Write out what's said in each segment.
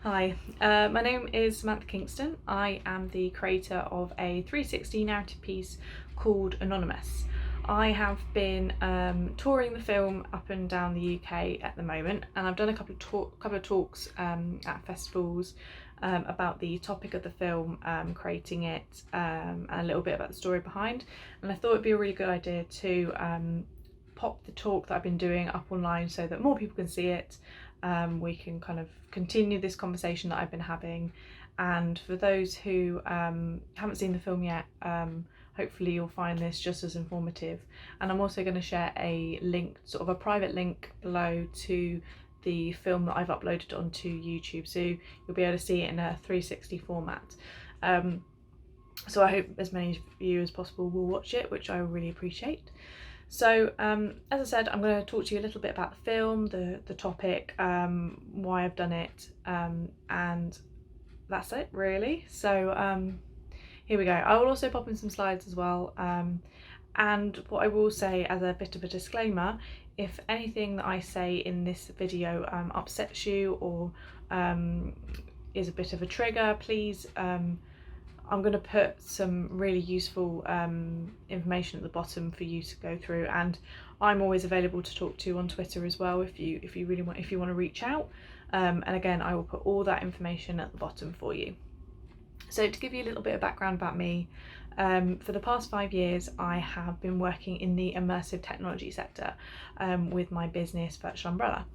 Hi, my name is Samantha Kingston. I am the creator of a 360 narrative piece called Anonymous. I have been touring the film up and down the UK at the moment, and I've done a couple of talks at festivals about the topic of the film, creating it, and a little bit about the story behind. And I thought it'd be a really good idea to pop the talk that I've been doing up online so that more people can see it. We can kind of continue this conversation that I've been having, and for those who haven't seen the film yet, hopefully you'll find this just as informative. And I'm also going to share a link, sort of a private link below, to the film that I've uploaded onto YouTube, so you'll be able to see it in a 360 format. So I hope as many of you as possible will watch it, which I really appreciate. So as I said, I'm going to talk to you a little bit about the film, the topic, why I've done it, and that's it really. So here we go. I will also pop in some slides as well, and what I will say as a bit of a disclaimer, if anything that I say in this video upsets you or is a bit of a trigger, please, I'm going to put some really useful information at the bottom for you to go through, and I'm always available to talk to on Twitter as well if you want to reach out. And again, I will put all that information at the bottom for you. So to give you a little bit of background about me, for the past 5 years I have been working in the immersive technology sector with my business Virtual Umbrella.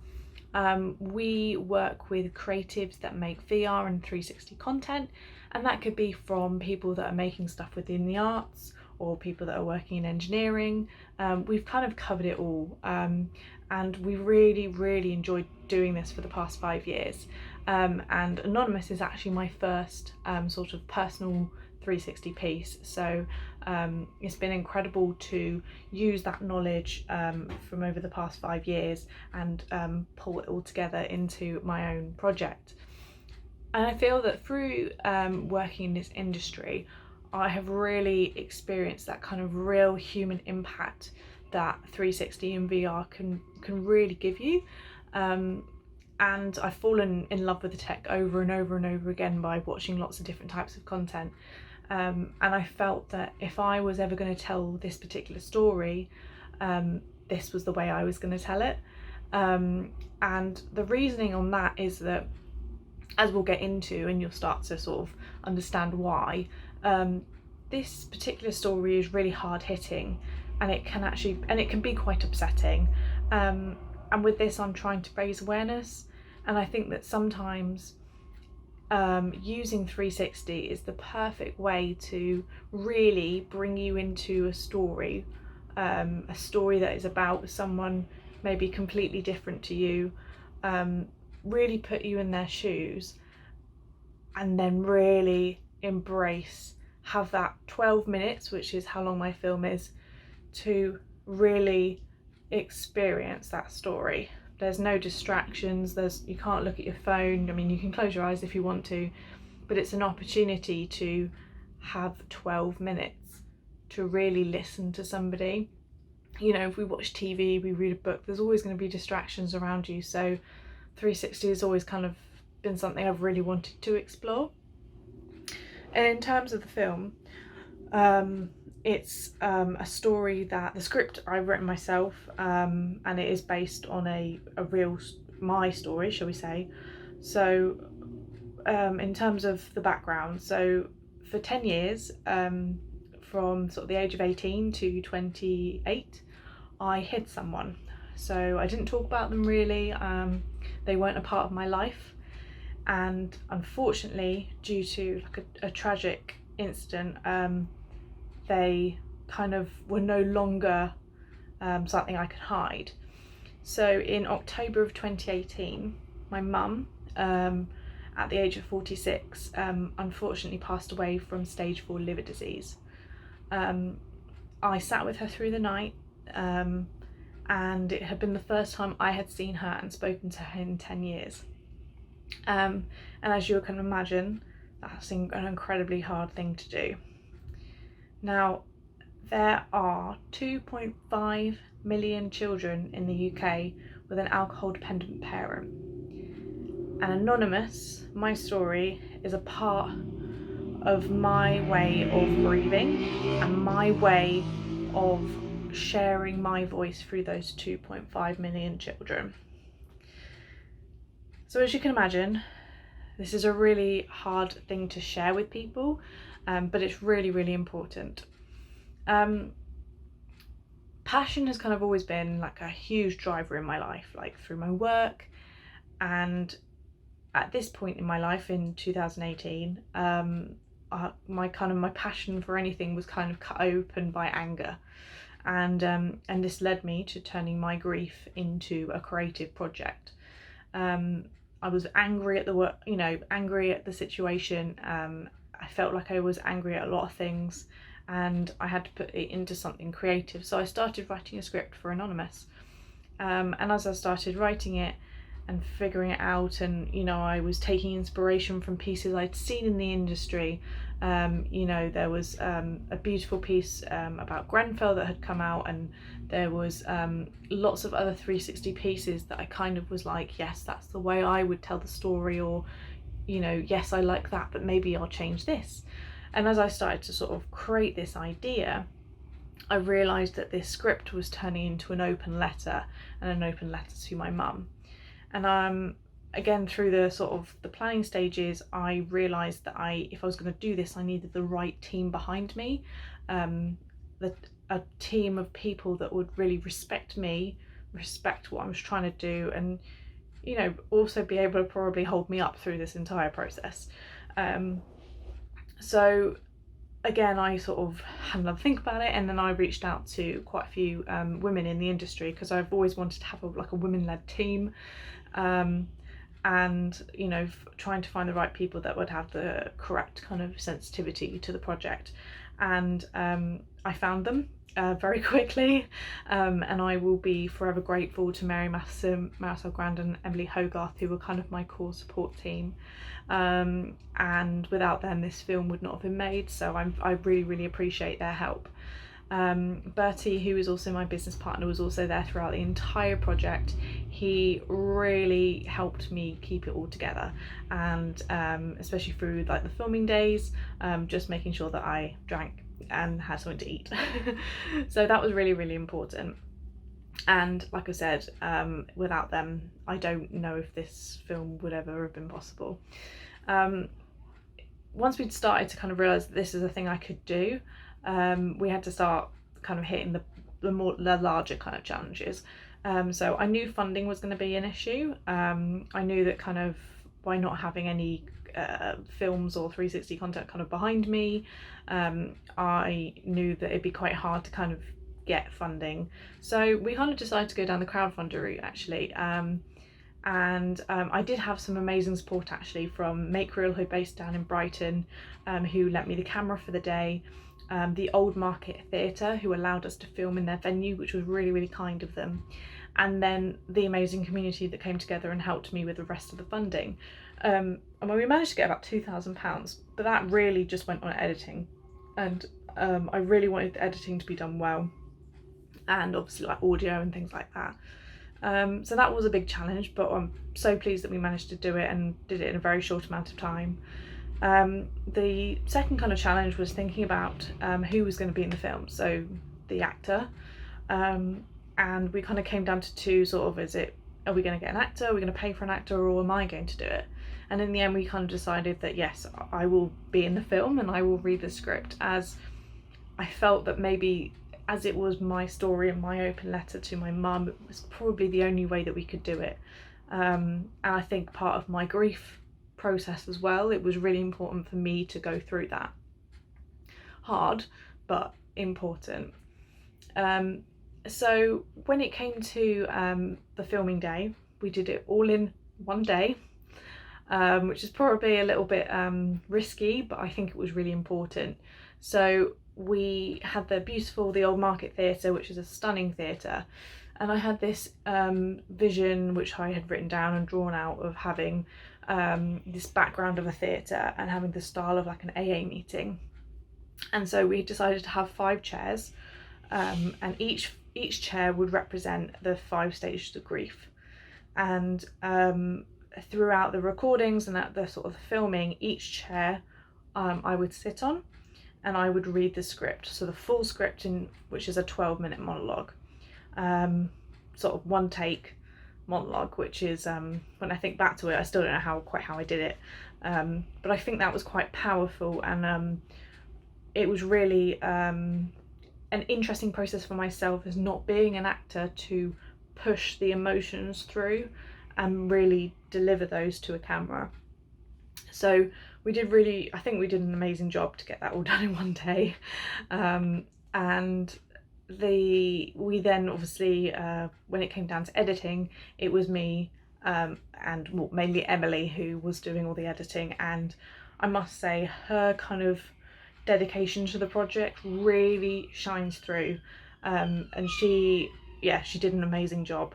We work with creatives that make VR and 360 content, and that could be from people that are making stuff within the arts or people that are working in engineering. We've kind of covered it all, and we really enjoyed doing this for the past 5 years. And Anonymous is actually my first sort of personal 360 piece, so it's been incredible to use that knowledge from over the past 5 years and pull it all together into my own project. And I feel that through working in this industry, I have really experienced that kind of real human impact that 360 and VR can really give you. And I've fallen in love with the tech over and over again by watching lots of different types of content. And I felt that if I was ever going to tell this particular story, this was the way I was going to tell it. And the reasoning on that is that, as we'll get into and you'll start to sort of understand why, this particular story is really hard hitting, and it can be quite upsetting. And with this I'm trying to raise awareness, and I think that sometimes using 360 is the perfect way to really bring you into a story that is about someone maybe completely different to you, really put you in their shoes, and then really have that 12 minutes, which is how long my film is, to really experience that story. There's no distractions, you can't look at your phone. I mean, you can close your eyes if you want to, but it's an opportunity to have 12 minutes to really listen to somebody. You know, if we watch TV, we read a book, there's always going to be distractions around you, so 360 has always kind of been something I've really wanted to explore. And in terms of the film, it's a story that the script I've written myself, and it is based on my story, shall we say. So in terms of the background, so for 10 years, from sort of the age of 18 to 28, I hid someone. So I didn't talk about them really, they weren't a part of my life, and unfortunately, due to like a tragic incident, they kind of were no longer something I could hide. So in October of 2018, my mum, at the age of 46, unfortunately passed away from stage 4 liver disease. I sat with her through the night, and it had been the first time I had seen her and spoken to her in 10 years. And as you can imagine, that's an incredibly hard thing to do. Now, there are 2.5 million children in the UK with an alcohol dependent parent, And Anonymous, my story, is a part of my way of grieving and my way of sharing my voice through those 2.5 million children. So as you can imagine, this is a really hard thing to share with people, but it's really, really important. Passion has kind of always been like a huge driver in my life, like through my work. And at this point in my life in 2018, my passion for anything was kind of cut open by anger. And this led me to turning my grief into a creative project. I was angry at the work, angry at the situation. I felt like I was angry at a lot of things, and I had to put it into something creative. So I started writing a script for Anonymous. And as I started writing it and figuring it out, and I was taking inspiration from pieces I'd seen in the industry. There was a beautiful piece about Grenfell that had come out, and there was lots of other 360 pieces that I kind of was like, yes, that's the way I would tell the story, or yes, I like that, but maybe I'll change this. And as I started to sort of create this idea, I realised that this script was turning into an open letter, and an open letter to my mum. And again, through the sort of the planning stages, I realised that if I was going to do this, I needed the right team behind me, a team of people that would really respect me, respect what I was trying to do, and also be able to probably hold me up through this entire process. So again, I sort of had another think about it, and then I reached out to quite a few women in the industry, because I've always wanted to have a women-led team, and trying to find the right people that would have the correct kind of sensitivity to the project. And I found them very quickly, and I will be forever grateful to Mary Masson, Marisol Grand and Emily Hogarth, who were kind of my core support team, and without them this film would not have been made, so I really, really appreciate their help. Bertie, who is also my business partner, was also there throughout the entire project. He really helped me keep it all together, and especially through like the filming days, just making sure that I drank and had something to eat. So that was really, really important. And like I said, without them, I don't know if this film would ever have been possible. Once we'd started to kind of realise that this is a thing I could do, we had to start kind of hitting the larger kind of challenges. So I knew funding was going to be an issue. I knew that kind of by not having any films or 360 content kind of behind me, I knew that it'd be quite hard to kind of get funding. So we kind of decided to go down the crowdfunder route, actually. I did have some amazing support actually from Make Real, who are based down in Brighton, who lent me the camera for the day, the Old Market Theatre, who allowed us to film in their venue, which was really, really kind of them, and then the amazing community that came together and helped me with the rest of the funding. And we managed to get about £2,000, but that really just went on editing, and I really wanted the editing to be done well, and obviously like audio and things like that. So that was a big challenge, but I'm so pleased that we managed to do it and did it in a very short amount of time. The second kind of challenge was thinking about who was going to be in the film, so the actor, and we kind of came down to two sort of, are we going to get an actor, are we going to pay for an actor, or am I going to do it? And in the end we kind of decided that yes, I will be in the film and I will read the script, as I felt that maybe as it was my story and my open letter to my mum, it was probably the only way that we could do it. And I think part of my grief process as well, it was really important for me to go through that. Hard, but important. So when it came to the filming day, we did it all in one day, which is probably a little bit risky, but I think it was really important. So we had the Old Market Theatre, which is a stunning theatre, and I had this vision which I had written down and drawn out of having this background of a theatre and having the style of like an AA meeting. And so we decided to have 5 chairs, and each chair would represent the 5 stages of grief. And throughout the recordings and at the sort of filming, each chair I would sit on, and I would read the script, so the full script, which is a 12-minute monologue, sort of one take monologue, which is, when I think back to it, I still don't know quite how I did it, but I think that was quite powerful, and it was really an interesting process for myself as not being an actor to push the emotions through and really deliver those to a camera. So I think we did an amazing job to get that all done in one day, and we then obviously, when it came down to editing, it was me and mainly Emily who was doing all the editing, and I must say her kind of dedication to the project really shines through, and she did an amazing job.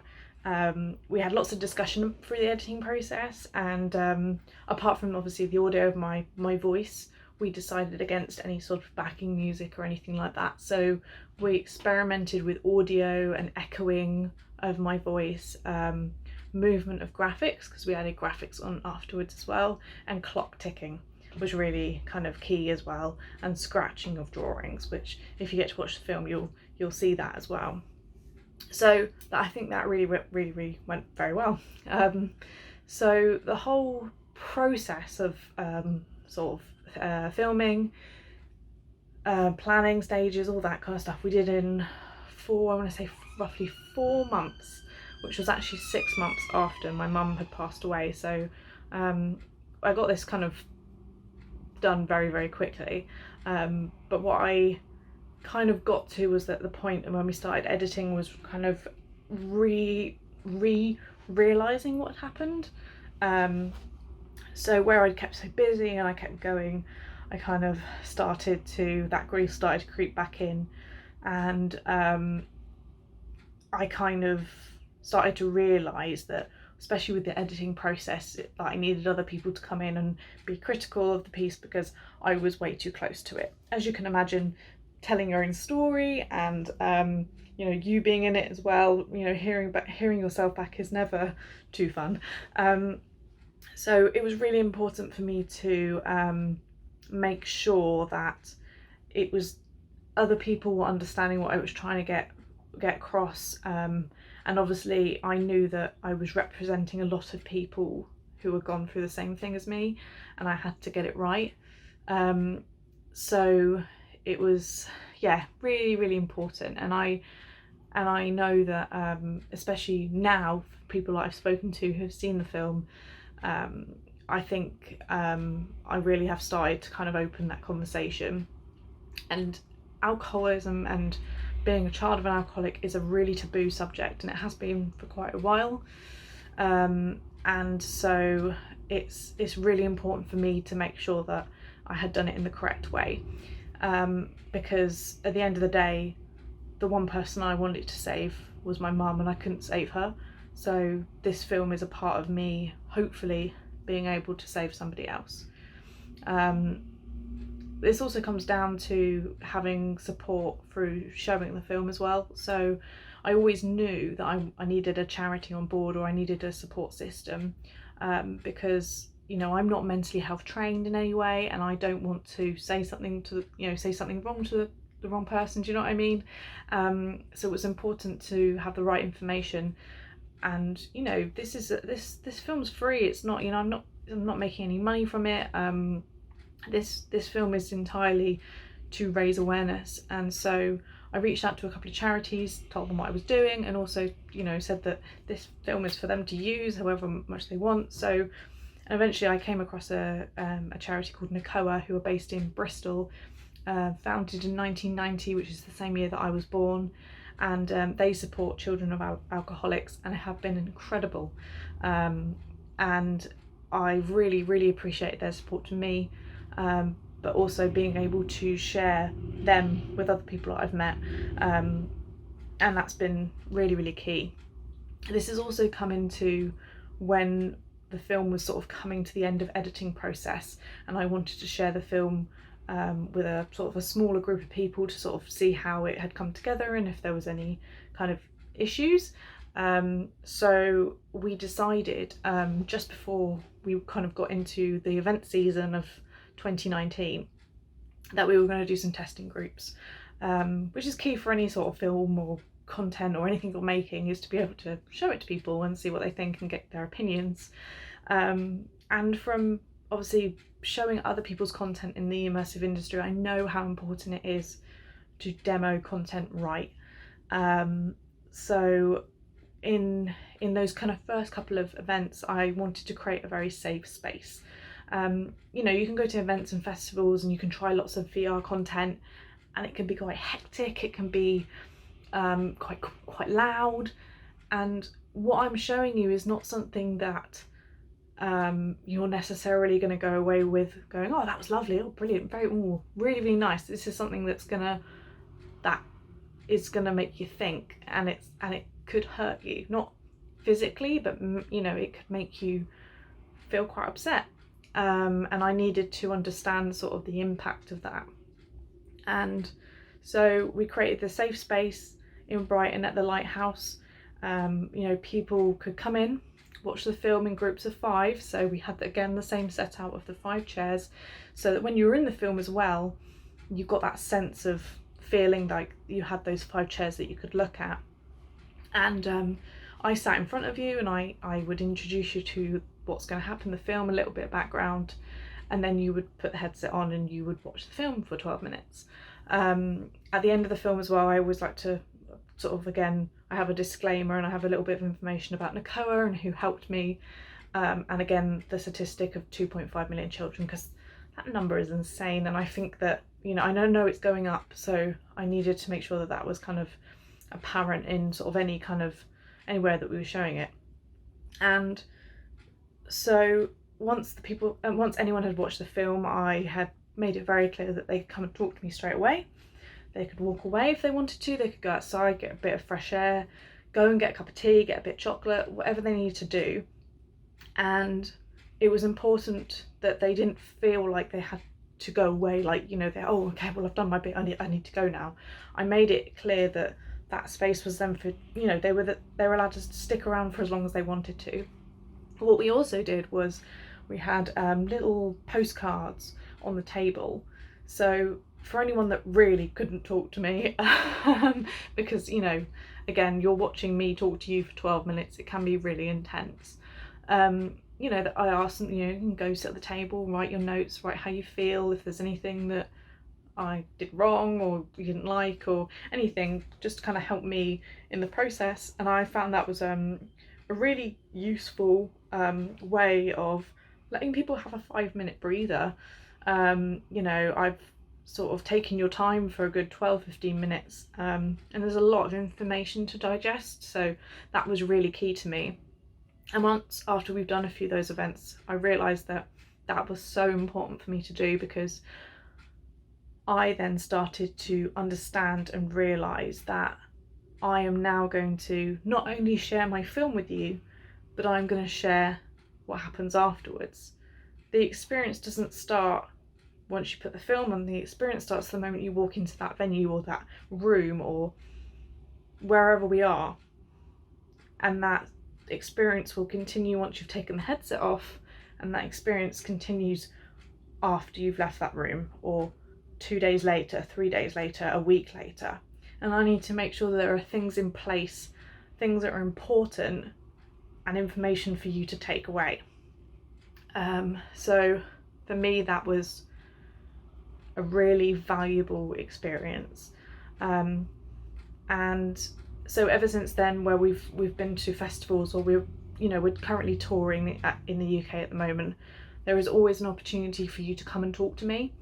We had lots of discussion through the editing process, and apart from obviously the audio of my voice, we decided against any sort of backing music or anything like that. So we experimented with audio and echoing of my voice, movement of graphics, because we added graphics on afterwards as well, and clock ticking was really kind of key as well, and scratching of drawings, which if you get to watch the film you'll see that as well. So I think that really went very well. So the whole process of filming, planning stages, all that kind of stuff, we did in roughly 4 months, which was actually 6 months after my mum had passed away. So I got this kind of done very quickly, but what I kind of got to was that the point when we started editing was kind of realizing what happened. So where I'd kept so busy and I kept going, I kind of that grief started to creep back in, and I kind of started to realize that, especially with the editing process, that I needed other people to come in and be critical of the piece, because I was way too close to it. As you can imagine, telling your own story and you being in it as well, hearing yourself back is never too fun. So it was really important for me to make sure that it was other people were understanding what I was trying to get across, and obviously I knew that I was representing a lot of people who had gone through the same thing as me, and I had to get it right. So it was really important, and I know that especially now, people that I've spoken to who've seen the film, I think I really have started to kind of open that conversation. And alcoholism and being a child of an alcoholic is a really taboo subject, and it has been for quite a while, and so it's really important for me to make sure that I had done it in the correct way, because at the end of the day, the one person I wanted to save was my mum, and I couldn't save her. So this film is a part of me hopefully being able to save somebody else. This also comes down to having support through showing the film as well. So I always knew that I needed a charity on board, or I needed a support system, because I'm not mentally health trained in any way, and I don't want to say something wrong to the wrong person. Do you know what I mean? So it was important to have the right information, and this film's free. It's not, I'm not making any money from it. This film is entirely to raise awareness, and so I reached out to a couple of charities, told them what I was doing, and also said that this film is for them to use however much they want. So eventually I came across a charity called NACOA, who are based in Bristol, founded in 1990, which is the same year that I was born, and they support children of alcoholics, and have been incredible, and I really appreciate their support to me, but also being able to share them with other people that I've met, and that's been really key. This has also come into when the film was sort of coming to the end of editing process, and I wanted to share the film with a sort of a smaller group of people to sort of see how it had come together and if there was any kind of issues. So we decided just before we kind of got into the event season of 2019 that we were going to do some testing groups, which is key for any sort of film or content or anything you're making, is to be able to show it to people and see what they think and get their opinions. And from obviously showing other people's content in the immersive industry, I know how important it is to demo content right. So in those kind of first couple of events, I wanted to create a very safe space. You know, you can go to events and festivals and you can try lots of VR content, and it can be quite hectic, it can be quite loud, and what I'm showing you is not something that you're necessarily going to go away with going, oh, that was lovely, oh brilliant, very, ooh, really really nice. This is something that is gonna make you think, and it could hurt you, not physically, but you know, it could make you feel quite upset. And I needed to understand sort of the impact of that. And so we created the safe space in Brighton at the Lighthouse. You know, people could come in, watch the film in groups of 5. So we had, again, the same set out of the 5 chairs, so that when you were in the film as well, you got that sense of feeling like you had those 5 chairs that you could look at. And I sat in front of you, and I would introduce you to what's going to happen in the film, a little bit of background, and then you would put the headset on and you would watch the film for 12 minutes. At the end of the film as well, I always like to sort of, again, I have a disclaimer and I have a little bit of information about NACOA and who helped me, and again the statistic of 2.5 million children, because that number is insane, and I think that, you know, I know it's going up, so I needed to make sure that that was kind of apparent in sort of anywhere that we were showing it. And so once anyone had watched the film, I had made it very clear that they could come and talk to me straight away. They could walk away if they wanted to, they could go outside, get a bit of fresh air, go and get a cup of tea, get a bit of chocolate, whatever they needed to do. And it was important that they didn't feel like they had to go away, like, you know, they're, oh okay, well I've done my bit, I need to go now. I made it clear that that space was them for, you know, they were allowed to stick around for as long as they wanted to. What we also did was we had little postcards on the table, so for anyone that really couldn't talk to me, because, you know, again, you're watching me talk to you for 12 minutes, it can be really intense. You know, that I asked them, you know, you can go sit at the table, write your notes, write how you feel, if there's anything that I did wrong or you didn't like or anything, just to kind of help me in the process. And I found that was a really useful way of letting people have a 5-minute breather. You know, I've sort of taken your time for a good 12-15 minutes, and there's a lot of information to digest, so that was really key to me. And once after we've done a few of those events, I realised that that was so important for me to do, because I then started to understand and realise that I am now going to not only share my film with you, but I'm going to share what happens afterwards. The experience doesn't start once you put the film on, the experience starts the moment you walk into that venue or that room or wherever we are. And that experience will continue once you've taken the headset off, and that experience continues after you've left that room, or 2 days later, 3 days later, a week later. And I need to make sure that there are things in place, things that are important, and information for you to take away. So for me, that was a really valuable experience. And so ever since then, where we've been to festivals, or we're currently touring in the UK at the moment, there is always an opportunity for you to come and talk to me.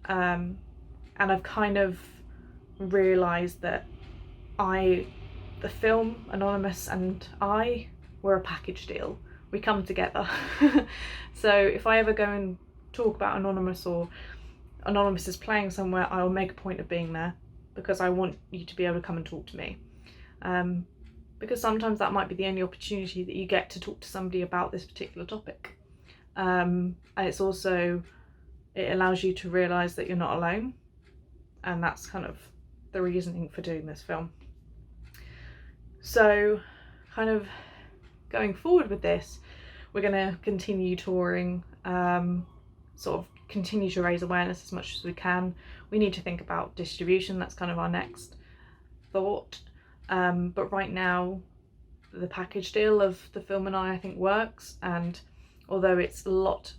And I've kind of realised that the film, Anonymous, and I were a package deal. We come together. So if I ever go and talk about Anonymous, or Anonymous is playing somewhere, I will make a point of being there, because I want you to be able to come and talk to me. Because sometimes that might be the only opportunity that you get to talk to somebody about this particular topic. And it's also, it allows you to realise that you're not alone, and that's kind of the reasoning for doing this film. So kind of going forward with this, we're going to continue touring, sort of continue to raise awareness as much as we can. We need to think about distribution. That's kind of our next thought. But right now, the package deal of the film and I think works, and although it's a lot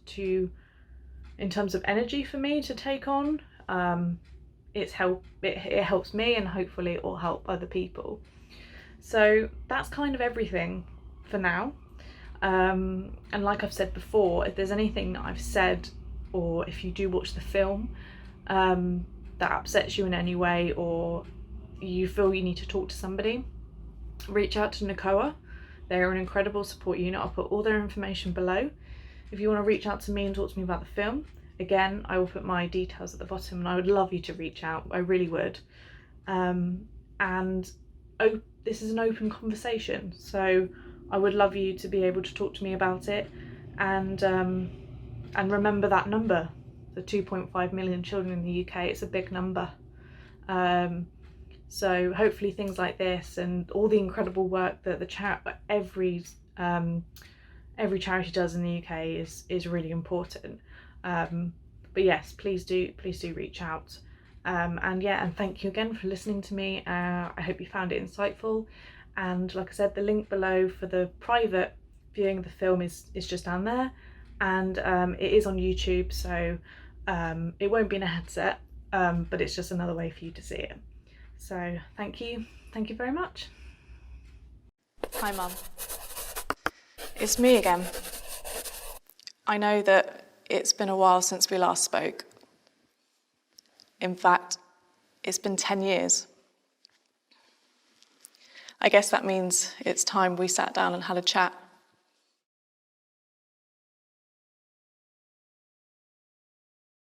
in terms of energy for me to take on, it helps me, and hopefully it will help other people. So that's kind of everything for now. And like I've said before, if there's anything that I've said, or if you do watch the film that upsets you in any way, or you feel you need to talk to somebody, reach out to NACOA. They're an incredible support unit. I'll put all their information below. If you want to reach out to me and talk to me about the film, again, I will put my details at the bottom, and I would love you to reach out. I really would. This is an open conversation, so I would love you to be able to talk to me about it, and remember that number, the 2.5 million children in the UK. It's a big number. So hopefully things like this and all the incredible work that every charity does in the UK is really important. But yes, please do reach out. And thank you again for listening to me. I hope you found it insightful. And like I said, the link below for the private viewing of the film is just down there, and it is on YouTube, so it won't be in a headset, but it's just another way for you to see it. So thank you very much. Hi Mum, it's me again. I know that it's been a while since we last spoke. In fact, it's been 10 years. I guess that means it's time we sat down and had a chat.